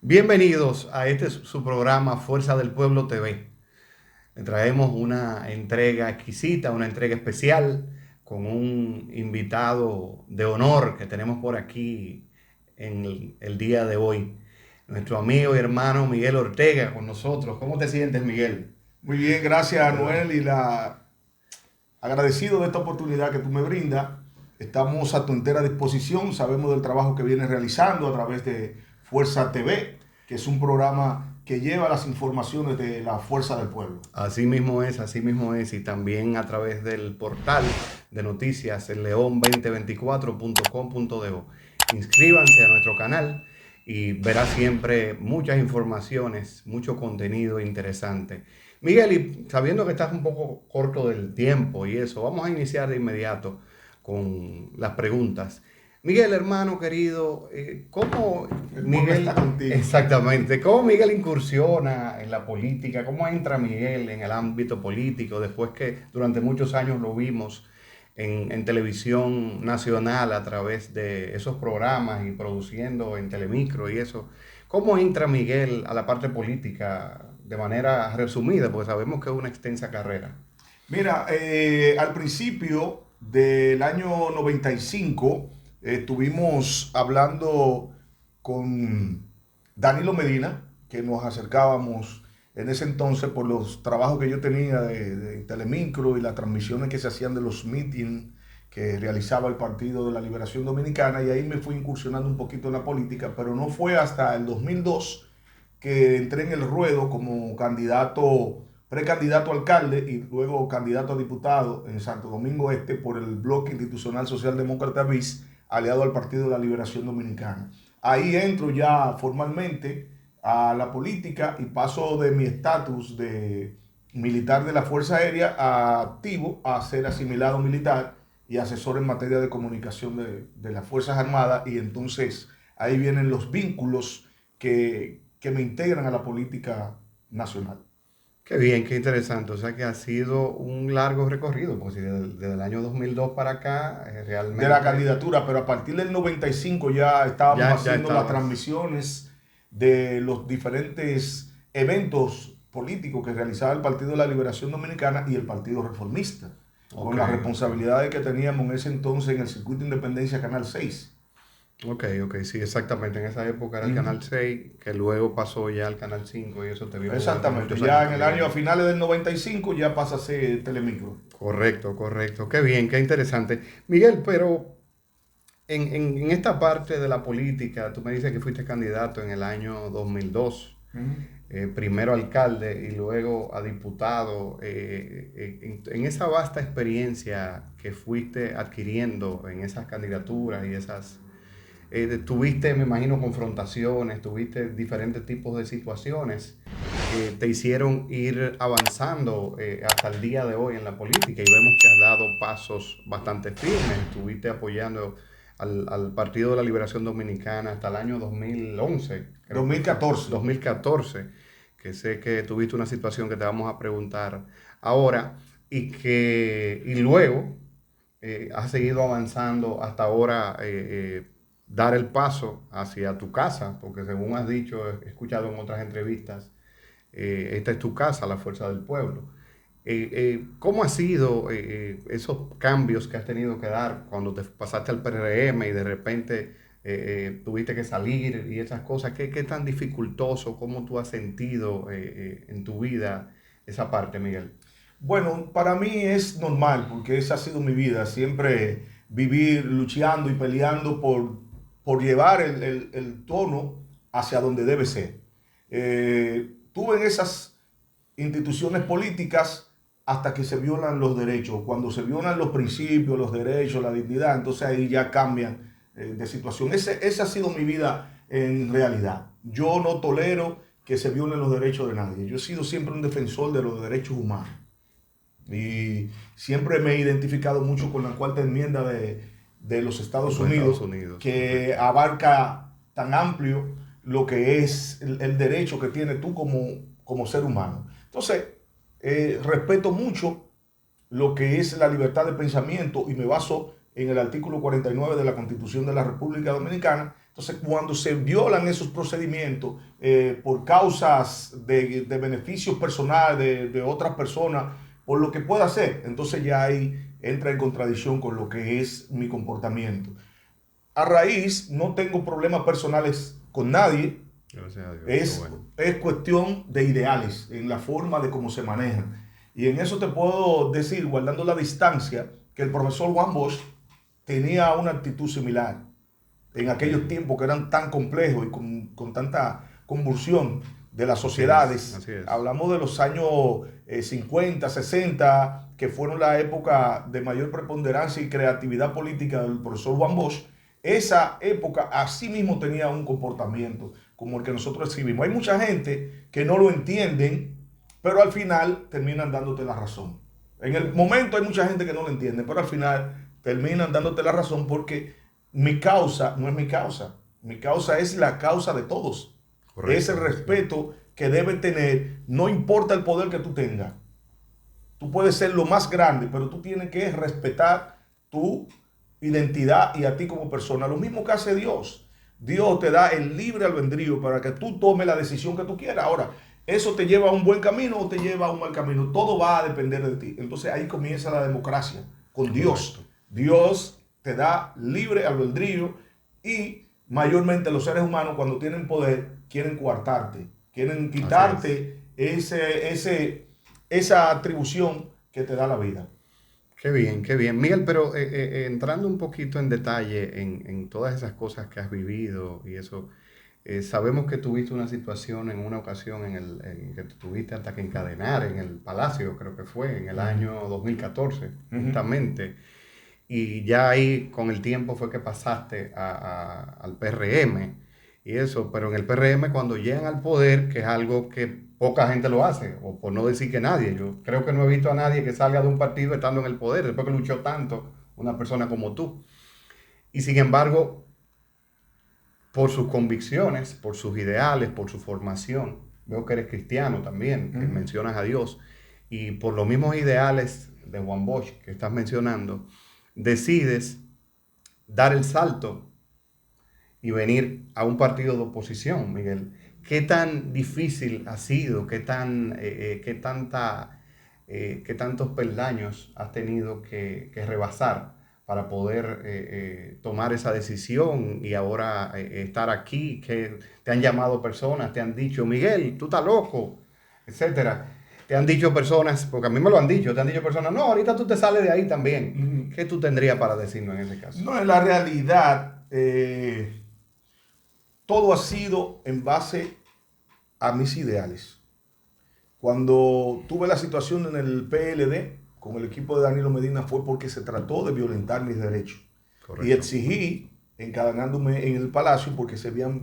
Bienvenidos a su programa Fuerza del Pueblo TV. Le traemos una entrega exquisita, una entrega especial con un invitado de honor que tenemos por aquí en el día de hoy. Nuestro amigo y hermano Miguel Ortega con nosotros. ¿Cómo te sientes, Miguel? Muy bien, gracias Anuel agradecido de esta oportunidad que tú me brindas. Estamos a tu entera disposición, sabemos del trabajo que vienes realizando a través de Fuerza TV, que es un programa que lleva las informaciones de la Fuerza del Pueblo. Así mismo es, y también a través del portal de noticias el león2024.com.do. Inscríbanse a nuestro canal y verá siempre muchas informaciones, mucho contenido interesante. Miguel, y sabiendo que estás un poco corto del tiempo y eso, vamos a iniciar de inmediato con las preguntas. Miguel, hermano querido, ¿cómo El pueblo está Miguel, contigo. exactamente, cómo Miguel incursiona en la política? ¿Cómo entra Miguel en el ámbito político después que durante muchos años lo vimos en televisión nacional a través de esos programas y produciendo en Telemicro y eso? ¿Cómo entra Miguel a la parte política de manera resumida? Porque sabemos que es una extensa carrera. Mira, al principio del año 95 estuvimos hablando con Danilo Medina, que nos acercábamos en ese entonces por los trabajos que yo tenía de Telemicro y las transmisiones que se hacían de los meetings que realizaba el Partido de la Liberación Dominicana, y ahí me fui incursionando un poquito en la política, pero no fue hasta el 2002 que entré en el ruedo como precandidato a alcalde y luego candidato a diputado en Santo Domingo Este por el Bloque Institucional Socialdemócrata BIS, aliado al Partido de la Liberación Dominicana. Ahí entro ya formalmente a la política y paso de mi estatus de militar de la Fuerza Aérea a activo a ser asimilado militar y asesor en materia de comunicación de las Fuerzas Armadas, y entonces ahí vienen los vínculos que me integran a la política nacional. Qué bien, qué interesante. O sea que ha sido un largo recorrido, pues si desde el año 2002 para acá, De la realmente candidatura, pero a partir del 95 ya estábamos ya haciendo las estabas. transmisiones de los diferentes eventos políticos que realizaba el Partido de la Liberación Dominicana y el Partido Reformista, Ok, con las ok. responsabilidades que teníamos en ese entonces en el Circuito de Independencia Canal 6. Ok, sí, exactamente. En esa época era el Ujú. Canal 6, que luego pasó ya al Canal 5 y eso te vimos durante Exactamente, muchos años ya en el año a también. finales del 95 ya pasa a ser Telemicro. Correcto, correcto. Qué bien, qué interesante. Miguel, pero en esta parte de la política, tú me dices que fuiste candidato en el año 2002. Ujú. Primero alcalde y luego a diputado. En esa vasta experiencia que fuiste adquiriendo en esas candidaturas y esas, tuviste, me imagino, confrontaciones, tuviste diferentes tipos de situaciones que te hicieron ir avanzando hasta el día de hoy en la política y vemos que has dado pasos bastante firmes, estuviste apoyando al Partido de la Liberación Dominicana hasta el año 2011, creo que fue, 2014. 2014, que sé que tuviste una situación que te vamos a preguntar ahora y luego has seguido avanzando hasta ahora, dar el paso hacia tu casa, porque según has dicho, he escuchado en otras entrevistas, esta es tu casa, la Fuerza del Pueblo. ¿Cómo ha sido esos cambios que has tenido que dar cuando te pasaste al PRM y de repente tuviste que salir y esas cosas? ¿Qué tan dificultoso, cómo tú has sentido en tu vida esa parte, Miguel? Bueno, para mí es normal porque esa ha sido mi vida, siempre vivir luchando y peleando por llevar el tono hacia donde debe ser. Tuve en esas instituciones políticas hasta que se violan los derechos. Cuando se violan los principios, los derechos, la dignidad, entonces ahí ya cambian de situación. Esa ha sido mi vida en realidad. Yo no tolero que se violen los derechos de nadie. Yo he sido siempre un defensor de los derechos humanos. Y siempre me he identificado mucho con la cuarta enmienda de los Estados Los Estados Unidos, Unidos, que correcto. abarca tan amplio lo que es el derecho que tienes tú como ser humano. Entonces, respeto mucho lo que es la libertad de pensamiento y me baso en el artículo 49 de la Constitución de la República Dominicana. Entonces, cuando se violan esos procedimientos por causas de beneficios personales de otras personas, por lo que pueda hacer, entonces ya ahí entra en contradicción con lo que es mi comportamiento. A raíz, no tengo problemas personales con nadie. Gracias a Dios. Es cuestión de ideales, en la forma de cómo se manejan. Y en eso te puedo decir, guardando la distancia, que el profesor Juan Bosch tenía una actitud similar en aquellos tiempos que eran tan complejos y con tanta convulsión de las sociedades. Así es. Hablamos de los años 50, 60, que fueron la época de mayor preponderancia y creatividad política del profesor Juan Bosch. Esa época así mismo tenía un comportamiento como el que nosotros exhibimos. Hay mucha gente que no lo entienden, pero al final terminan dándote la razón. En el momento hay mucha gente que no lo entiende, pero al final terminan dándote la razón porque mi causa no es mi causa. Mi causa es la causa de todos. Correcto. Es el respeto que debe tener, no importa el poder que tú tengas. Tú puedes ser lo más grande, pero tú tienes que respetar tu identidad y a ti como persona. Lo mismo que hace Dios. Dios te da el libre albedrío para que tú tomes la decisión que tú quieras. Ahora, ¿eso te lleva a un buen camino o te lleva a un mal camino? Todo va a depender de ti. Entonces ahí comienza la democracia con Dios. Correcto. Dios te da libre albedrío y mayormente los seres humanos cuando tienen poder quieren coartarte, quieren quitarte esa atribución que te da la vida. Qué bien, qué bien. Miguel, pero entrando un poquito en detalle en todas esas cosas que has vivido y eso, sabemos que tuviste una situación en una ocasión en que tuviste hasta que encadenar en el Palacio, creo que fue, en el año 2014, justamente. Y ya ahí con el tiempo fue que pasaste al PRM y eso, pero en el PRM cuando llegan al poder, que es algo que poca gente lo hace, o por no decir que nadie, yo creo que no he visto a nadie que salga de un partido estando en el poder, después que luchó tanto una persona como tú. Y sin embargo, por sus convicciones, por sus ideales, por su formación, veo que eres cristiano también, que mencionas a Dios, y por los mismos ideales de Juan Bosch que estás mencionando, decides dar el salto y venir a un partido de oposición, Miguel. ¿Qué tan difícil ha sido? ¿Qué tantos peldaños has tenido que rebasar para poder tomar esa decisión y ahora estar aquí? Que te han llamado personas, te han dicho, Miguel, tú estás loco, etcétera. Te han dicho personas, porque a mí me lo han dicho, te han dicho personas, no, ahorita tú te sales de ahí también. ¿Qué tú tendrías para decirnos en ese caso? No, en la realidad, todo ha sido en base a mis ideales. Cuando tuve la situación en el PLD con el equipo de Danilo Medina fue porque se trató de violentar mis derechos. Correcto. Y exigí, encadenándome en el Palacio, porque se habían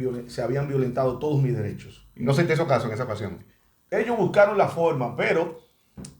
violentado todos mis derechos. ¿No se te hizo caso en esa ocasión? Ellos buscaron la forma, pero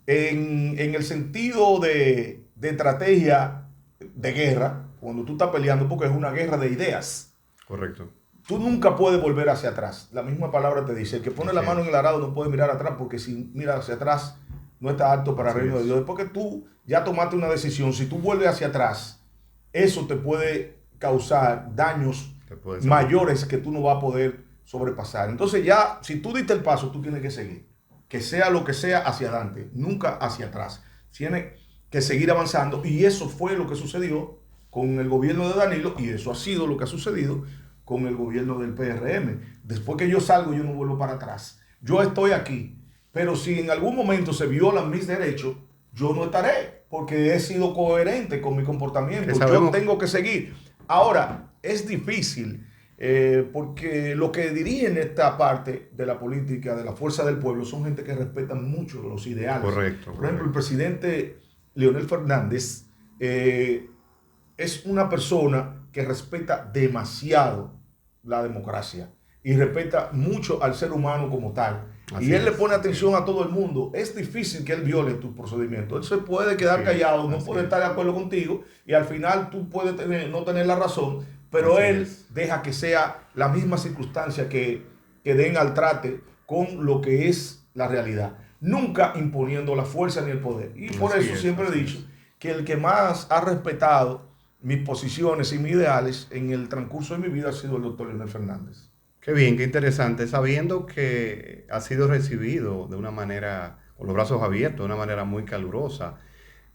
en el sentido de estrategia de guerra, cuando tú estás peleando, porque es una guerra de ideas. Correcto. Tú nunca puedes volver hacia atrás. La misma palabra te dice, el que pone la mano en el arado no puede mirar atrás, porque si mira hacia atrás no está apto para el reino de Dios. Después que tú ya tomaste una decisión, si tú vuelves hacia atrás, eso te puede causar daños mayores que tú no vas a poder sobrepasar. Entonces ya, si tú diste el paso, tú tienes que seguir. Que sea lo que sea, hacia adelante, nunca hacia atrás. Tienes que seguir avanzando y eso fue lo que sucedió con el gobierno de Danilo y eso ha sido lo que ha sucedido con el gobierno del PRM. Después que yo salgo, yo no vuelvo para atrás. Yo estoy aquí, pero si en algún momento se violan mis derechos, yo no estaré porque he sido coherente con mi comportamiento. Yo tengo que seguir. Ahora, es difícil porque lo que dirigen esta parte de la política, de la fuerza del pueblo, son gente que respetan mucho los ideales. Correcto. Por ejemplo, el presidente Leonel Fernández es una persona que respeta demasiado la democracia y respeta mucho al ser humano como tal. Y él le pone atención a todo el mundo. Es difícil que él viole tus procedimientos. Él se puede quedar callado, no puede estar de acuerdo contigo y al final tú puedes no tener la razón, pero él deja que sea la misma circunstancia que den al trate con lo que es la realidad. Nunca imponiendo la fuerza ni el poder. Y por eso siempre he dicho que el que más ha respetado mis posiciones y mis ideales en el transcurso de mi vida ha sido el doctor Leonel Fernández. Qué bien, qué interesante, sabiendo que ha sido recibido de una manera, con los brazos abiertos, de una manera muy calurosa.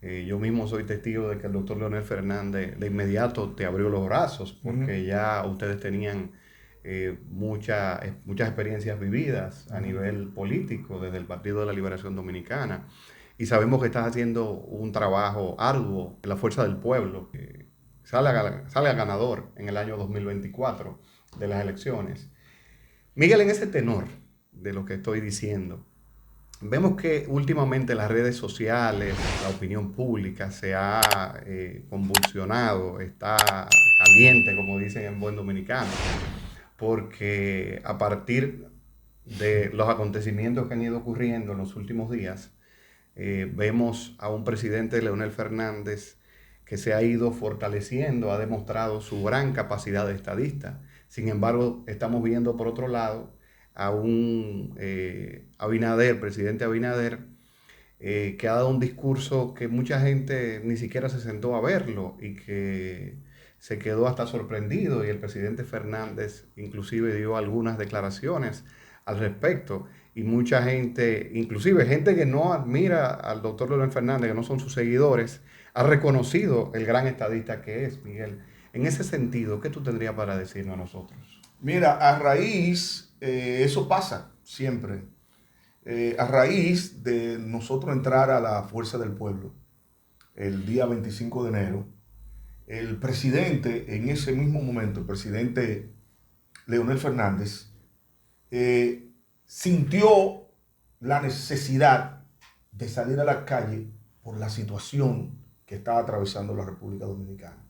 Yo mismo soy testigo de que el doctor Leonel Fernández de inmediato te abrió los brazos, porque ya ustedes tenían muchas experiencias vividas a nivel político desde el Partido de la Liberación Dominicana. Y sabemos que estás haciendo un trabajo arduo en la Fuerza del Pueblo, que sale a ganador en el año 2024 de las elecciones. Miguel, en ese tenor de lo que estoy diciendo, vemos que últimamente las redes sociales, la opinión pública se ha convulsionado, está caliente, como dicen en buen dominicano, porque a partir de los acontecimientos que han ido ocurriendo en los últimos días, vemos a un presidente, Leonel Fernández, que se ha ido fortaleciendo, ha demostrado su gran capacidad de estadista. Sin embargo, estamos viendo por otro lado a un Abinader, presidente Abinader, que ha dado un discurso que mucha gente ni siquiera se sentó a verlo y que se quedó hasta sorprendido, y el presidente Fernández inclusive dio algunas declaraciones al respecto, y mucha gente, inclusive gente que no admira al doctor Leonel Fernández, que no son sus seguidores, ha reconocido el gran estadista que es, Miguel. En ese sentido, ¿qué tú tendrías para decirnos a nosotros? Mira, a raíz, eso pasa siempre, a raíz de nosotros entrar a la Fuerza del Pueblo el día 25 de enero, el presidente, en ese mismo momento, el presidente Leonel Fernández, sintió la necesidad de salir a la calle por la situación que está atravesando la República Dominicana.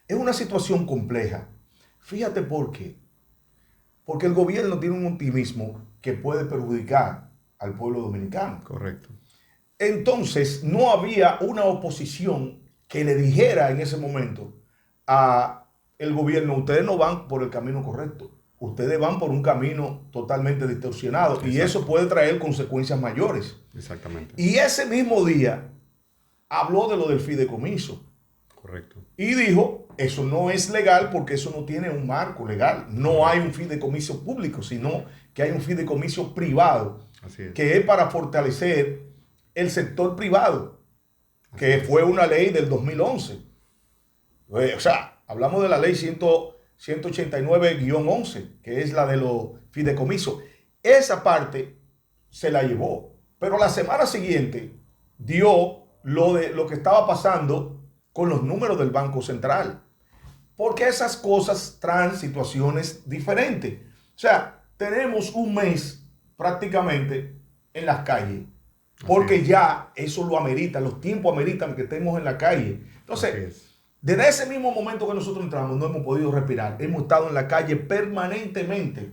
Es una situación compleja. Fíjate por qué. Porque el gobierno tiene un optimismo que puede perjudicar al pueblo dominicano. Correcto. Entonces, no había una oposición que le dijera en ese momento a el gobierno: ustedes no van por el camino correcto, ustedes van por un camino totalmente distorsionado. Exacto. Y eso puede traer consecuencias mayores. Exactamente. Y ese mismo día habló de lo del fideicomiso. Correcto. Y dijo, eso no es legal porque eso no tiene un marco legal. No hay un fideicomiso público, sino que hay un fideicomiso privado. Así es. Que es para fortalecer el sector privado, que fue una ley del 2011. O sea, hablamos de la ley 189-11, que es la de los fideicomisos. Esa parte se la llevó, pero la semana siguiente dio lo que estaba pasando con los números del Banco Central, porque esas cosas traen situaciones diferentes. O sea, tenemos un mes prácticamente en las calles, porque ya eso lo amerita, los tiempos ameritan que estemos en la calle. Entonces, desde ese mismo momento que nosotros entramos, no hemos podido respirar. Hemos estado en la calle permanentemente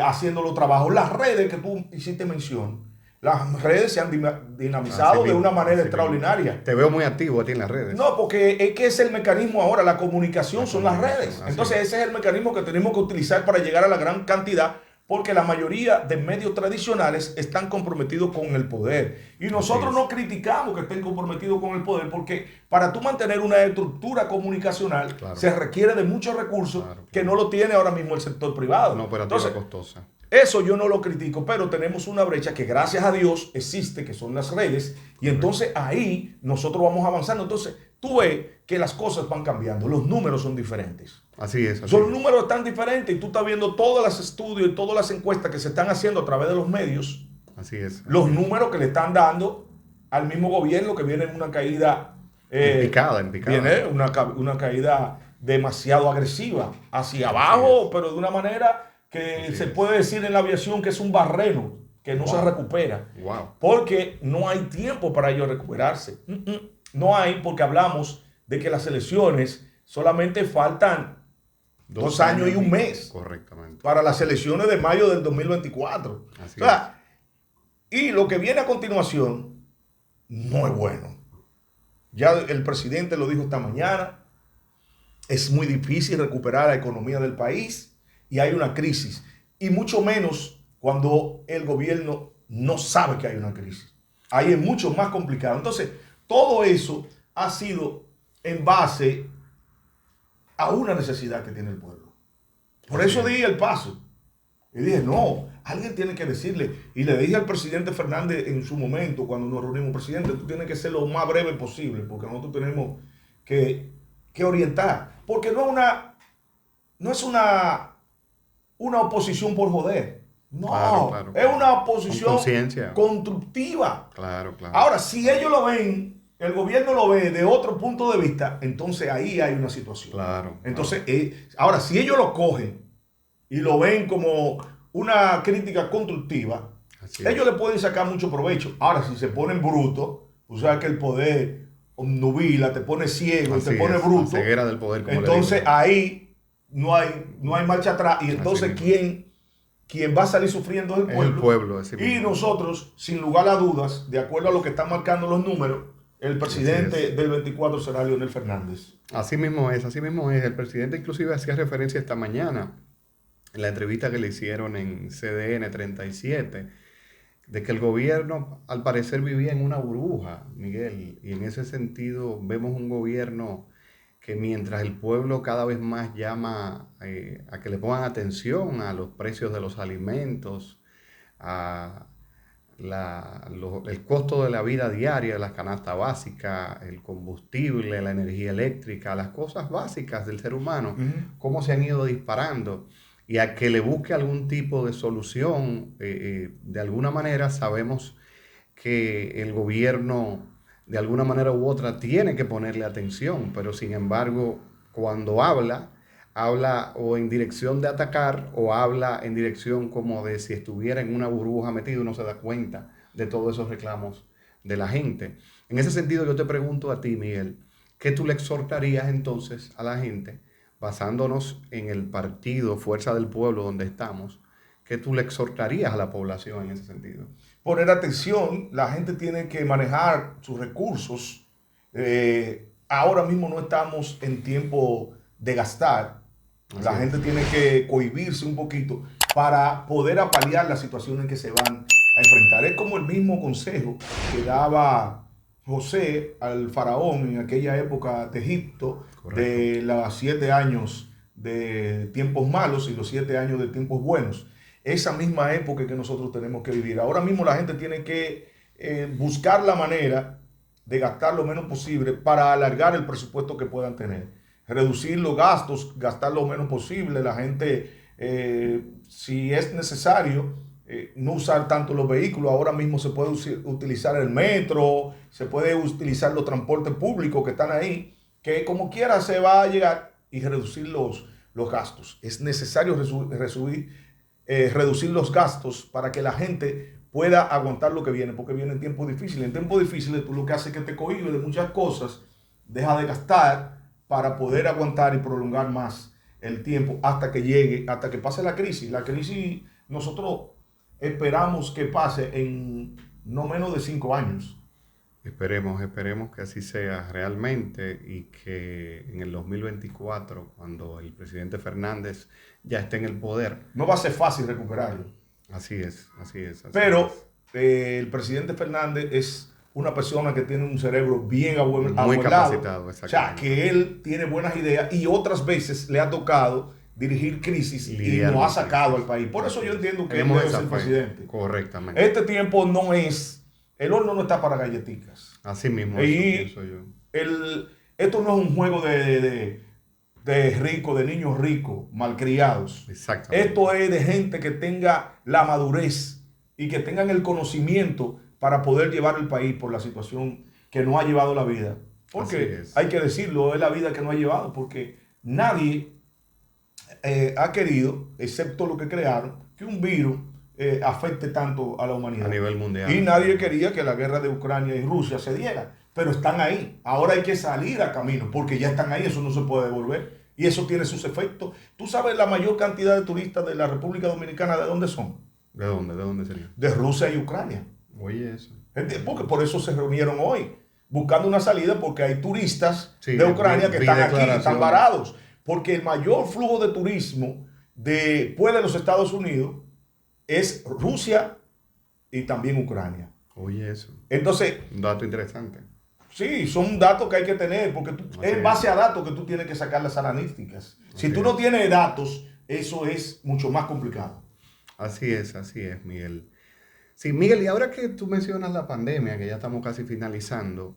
haciendo los trabajos. Las redes que tú hiciste mención, las redes se han dinamizado de una manera extraordinaria. Te veo muy activo a ti en las redes. No, porque es que es el mecanismo ahora, la comunicación son las redes. Entonces ese es el mecanismo que tenemos que utilizar para llegar a la gran cantidad, porque la mayoría de medios tradicionales están comprometidos con el poder. Y nosotros no criticamos que estén comprometidos con el poder, porque para tú mantener una estructura comunicacional se requiere de muchos recursos que no lo tiene ahora mismo el sector privado. Una operativa costosa. Eso yo no lo critico, pero tenemos una brecha que gracias a Dios existe, que son las redes, y entonces ahí nosotros vamos avanzando. Entonces tú ves que las cosas van cambiando, los números son diferentes. Así es. Los números están diferentes y tú estás viendo todos los estudios y todas las encuestas que se están haciendo a través de los medios. Así es. Los números que le están dando al mismo gobierno, que viene en una caída en picada. Viene una caída demasiado agresiva hacia abajo, pero de una manera que se puede decir en la aviación que es un barreno, que no se recupera. Porque no hay tiempo para ellos recuperarse. No hay, porque hablamos de que las elecciones solamente faltan 2 años y un mes. Correctamente. Para las elecciones de mayo del 2024. Así es. Y lo que viene a continuación no es bueno. Ya el presidente lo dijo esta mañana. Es muy difícil recuperar la economía del país. Y hay una crisis, y mucho menos cuando el gobierno no sabe que hay una crisis. Ahí es mucho más complicado. Entonces, todo eso ha sido en base a una necesidad que tiene el pueblo. Por eso di el paso. Y dije, no, alguien tiene que decirle. Y le dije al presidente Fernández en su momento, cuando nos reunimos, presidente, tú tienes que ser lo más breve posible, porque nosotros tenemos que orientar. Porque no es una oposición por joder. No, Claro. es una oposición conciencia constructiva. Claro. Ahora, si ellos lo ven, el gobierno lo ve de otro punto de vista, entonces ahí hay una situación. Claro. Entonces, ahora, si ellos lo cogen y lo ven como una crítica constructiva, ellos le pueden sacar mucho provecho. Ahora, si se ponen brutos, tú sabes que el poder nubila, te pone ciego, te pone bruto. La ceguera del poder, como entonces, ahí no hay marcha atrás. Y entonces, ¿quién va a salir sufriendo es el pueblo. Y nosotros, sin lugar a dudas, de acuerdo a lo que están marcando los números, el presidente del 24 será Leonel Fernández. Así mismo es. El presidente inclusive hacía referencia esta mañana, en la entrevista que le hicieron en CDN 37, de que el gobierno al parecer vivía en una burbuja, Miguel, y en ese sentido vemos un gobierno que mientras el pueblo cada vez más llama a que le pongan atención a los precios de los alimentos, a el costo de la vida diaria, la canasta básica, el combustible, la energía eléctrica, las cosas básicas del ser humano, cómo se han ido disparando, y a que le busque algún tipo de solución, de alguna manera sabemos que el gobierno de alguna manera u otra tiene que ponerle atención, pero sin embargo, cuando habla o en dirección de atacar o habla en dirección como de si estuviera en una burbuja metido, no se da cuenta de todos esos reclamos de la gente. En ese sentido, yo te pregunto a ti, Miguel, ¿qué tú le exhortarías entonces a la gente, basándonos en el partido Fuerza del Pueblo donde estamos? ¿Qué tú le exhortarías a la población en ese sentido? Poner atención, la gente tiene que manejar sus recursos. Ahora mismo no estamos en tiempo de gastar. La gente tiene que cohibirse un poquito para poder apalear las situaciones que se van a enfrentar. Es como el mismo consejo que daba José al faraón en aquella época de Egipto. Correcto. De los 7 años de tiempos malos y los 7 años de tiempos buenos. Esa misma época que nosotros tenemos que vivir. Ahora mismo la gente tiene que buscar la manera de gastar lo menos posible para alargar el presupuesto que puedan tener. Reducir los gastos, gastar lo menos posible. La gente, si es necesario, no usar tanto los vehículos. Ahora mismo se puede utilizar el metro, se puede utilizar los transportes públicos que están ahí, que como quiera se va a llegar, y reducir los gastos. Es necesario reducir los gastos para que la gente pueda aguantar lo que viene, porque vienen tiempos difíciles. En tiempos difíciles tú lo que haces es que te cohibes de muchas cosas, deja de gastar para poder aguantar y prolongar más el tiempo hasta que llegue, hasta que pase la crisis. La crisis nosotros esperamos que pase en no menos de 5 años. Esperemos que así sea realmente, y que en el 2024, cuando el presidente Fernández ya esté en el poder... No va a ser fácil recuperarlo. Así es. Pero el presidente Fernández es una persona que tiene un cerebro bien abuelado. Muy capacitado, o sea, que él tiene buenas ideas y otras veces le ha tocado dirigir crisis y no ha sacado al país. Por eso yo entiendo que él debe ser presidente. Correctamente. Este tiempo no es... El horno no está para galletitas. Así mismo, eso pienso yo. Esto no es un juego de ricos, de niños ricos, malcriados. Exactamente. Esto es de gente que tenga la madurez y que tengan el conocimiento para poder llevar el país por la situación que no ha llevado la vida. Porque hay que decirlo, es la vida que no ha llevado, porque nadie ha querido, excepto lo que crearon, que un virus afecte tanto a la humanidad. A nivel mundial. Y nadie quería que la guerra de Ucrania y Rusia se diera. Pero están ahí. Ahora hay que salir a camino, porque ya están ahí, eso no se puede devolver. Y eso tiene sus efectos. ¿Tú sabes la mayor cantidad de turistas de la República Dominicana de dónde son? ¿De dónde? ¿De dónde sería? De Rusia y Ucrania. Oye, eso. Porque por eso se reunieron hoy, buscando una salida, porque hay turistas de Ucrania que están aquí, están varados. Porque el mayor flujo de turismo después de los Estados Unidos es Rusia y también Ucrania. Oye, eso. Entonces, un dato interesante. Sí, son datos que hay que tener, porque es en base a datos que tú tienes que sacar las analíticas. Si tú no tienes datos, eso es mucho más complicado. Así es, Miguel. Sí, Miguel, y ahora que tú mencionas la pandemia, que ya estamos casi finalizando,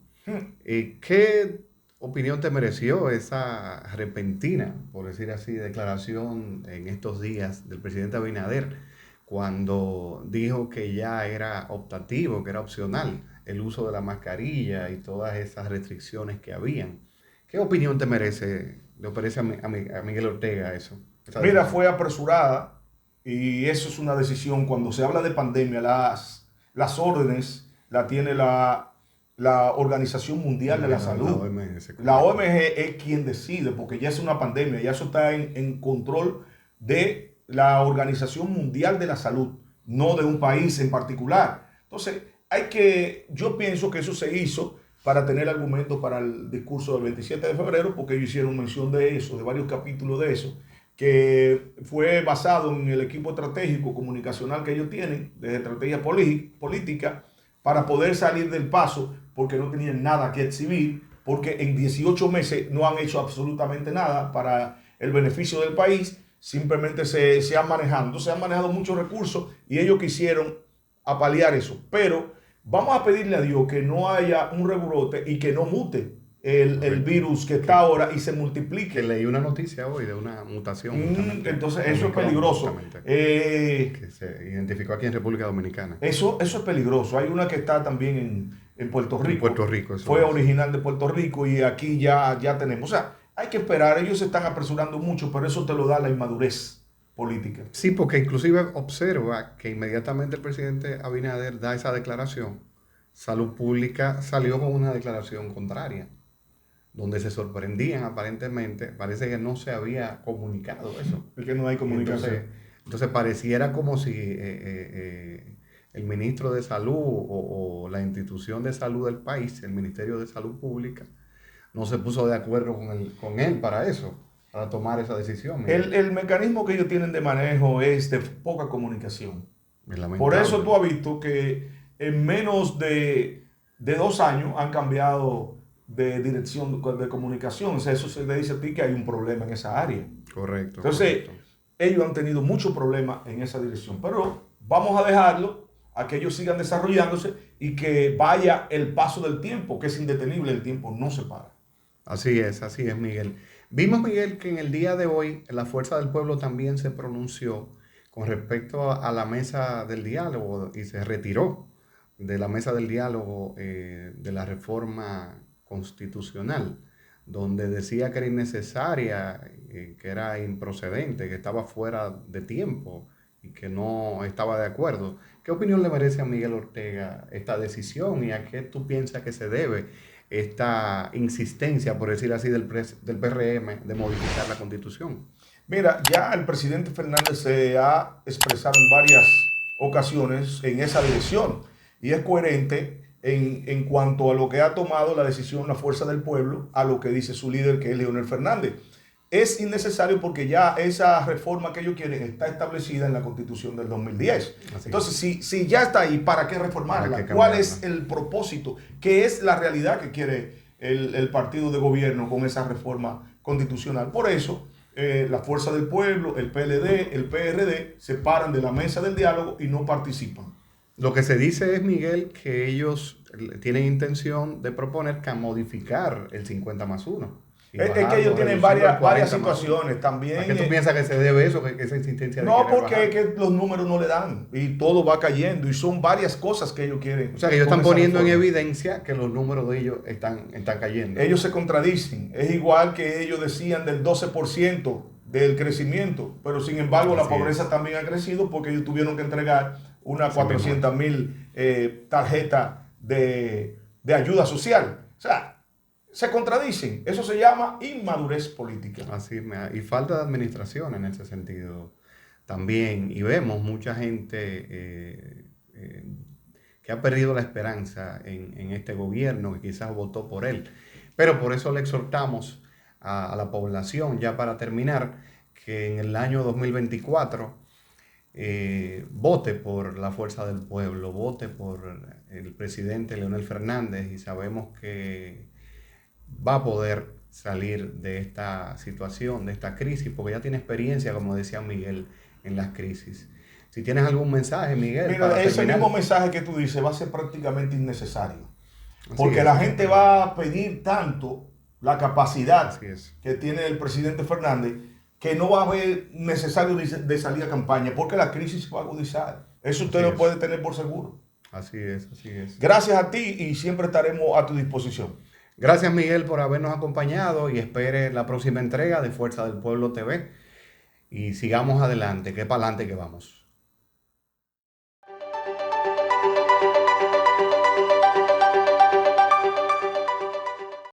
¿qué opinión te mereció esa repentina, por decir así, declaración en estos días del presidente Abinader, cuando dijo que ya era optativo, que era opcional el uso de la mascarilla y todas esas restricciones que habían? ¿Qué opinión te merece, le parece a Miguel Ortega eso, esa Mira, decisión? fue apresurada y eso es una decisión. Cuando se habla de pandemia, las órdenes la tiene la Organización Mundial de la La Salud. OMS, La correcto. OMG es quien decide, porque ya es una pandemia, ya eso está en control de la Organización Mundial de la Salud, no de un país en particular. Entonces, yo pienso que eso se hizo para tener argumentos para el discurso del 27 de febrero, porque ellos hicieron mención de eso, de varios capítulos de eso, que fue basado en el equipo estratégico comunicacional que ellos tienen, de estrategia política, para poder salir del paso, porque no tenían nada que exhibir, porque en 18 meses no han hecho absolutamente nada para el beneficio del país, simplemente se han manejado. Se han manejado muchos recursos y ellos quisieron apalear eso. Pero vamos a pedirle a Dios que no haya un rebrote y que no mute el Correcto. virus que está Que, ahora y se que multiplique. leí una noticia hoy de una mutación justamente Entonces de eso es Omicron, peligroso. justamente, que se identificó aquí en República Dominicana. Eso es peligroso. Hay una que está también en Puerto En Puerto Rico. Rico, eso Fue es. original de Puerto Rico y aquí ya tenemos. O sea, hay que esperar. Ellos se están apresurando mucho, pero eso te lo da la inmadurez política. Sí, porque inclusive observa que inmediatamente el presidente Abinader da esa declaración, Salud Pública salió con una declaración contraria, donde se sorprendían aparentemente, parece que no se había comunicado eso. Es que no hay Y comunicación. entonces pareciera como si el ministro de Salud o la institución de salud del país, el Ministerio de Salud Pública, no se puso de acuerdo con él para eso, para tomar esa decisión, El, Miguel. el mecanismo que ellos tienen de manejo es de poca comunicación. Es Por eso lamentable. tú has visto que en menos de 2 años han cambiado de dirección de comunicación. O sea, eso se le dice a ti que hay un problema en esa área. Correcto, Entonces, correcto. ellos han tenido muchos problemas en esa dirección. Pero vamos a dejarlo a que ellos sigan desarrollándose y que vaya el paso del tiempo, que es indetenible, el tiempo no se para. Así es, Miguel. Vimos, Miguel, que en el día de hoy la Fuerza del Pueblo también se pronunció con respecto a la mesa del diálogo y se retiró de la mesa del diálogo de la reforma constitucional, donde decía que era innecesaria, que era improcedente, que estaba fuera de tiempo y que no estaba de acuerdo. ¿Qué opinión le merece a Miguel Ortega esta decisión y a qué tú piensas que se debe esta insistencia, por decir así, del PRM de modificar la constitución? Mira, ya el presidente Fernández se ha expresado en varias ocasiones en esa dirección y es coherente en cuanto a lo que ha tomado la decisión la fuerza del pueblo, a lo que dice su líder, que es Leonel Fernández. Es innecesario porque ya esa reforma que ellos quieren está establecida en la Constitución del 2010. Así es. Entonces, si ya está ahí, ¿para qué ¿Para reformarla? qué ¿Cuál cambiarla? es el propósito? ¿Qué es la realidad que quiere el partido de gobierno con esa reforma constitucional? Por eso, la Fuerza del Pueblo, el PLD, el PRD, se paran de la mesa del diálogo y no participan. Lo que se dice es, Miguel, que ellos tienen intención de proponer que modificar el 50+1 y Es que ellos bajarlo, tienen reducirlo al varias 40+1. situaciones. ¿A También qué tú piensas que se debe eso, que esa insistencia de no, querer porque es bajarlo? que los números no le dan y todo va cayendo y son varias cosas que ellos quieren O sea, que ellos con están esa poniendo en reforma. evidencia que los números de ellos están cayendo. Ellos se contradicen. Es igual que ellos decían del 12% del crecimiento, pero sin embargo la Así pobreza es. también ha crecido porque ellos tuvieron que entregar unas Así mismo es. 400,000 tarjetas de ayuda social. O sea, se contradicen. Eso se llama inmadurez política. Y falta de administración en ese sentido también. Y vemos mucha gente eh, que ha perdido la esperanza en este gobierno, que quizás votó por él. Pero por eso le exhortamos a la población, ya para terminar, que en el año 2024 vote por la fuerza del pueblo, vote por el presidente Leonel Fernández y sabemos que va a poder salir de esta situación, de esta crisis, porque ya tiene experiencia, como decía Miguel, en las crisis. Si tienes algún mensaje, Miguel, Mira, para ese terminar. mismo mensaje que tú dices va a ser prácticamente innecesario. Así Porque es, la gente va a pedir tanto la capacidad así es. que tiene el presidente Fernández que no va a haber necesario de salir a campaña porque la crisis se va a agudizar. Eso usted Así lo es. puede tener por seguro. Así es, así es. Gracias a ti y siempre estaremos a tu disposición. Gracias, Miguel, por habernos acompañado y espere la próxima entrega de Fuerza del Pueblo TV y sigamos adelante, que para adelante que vamos.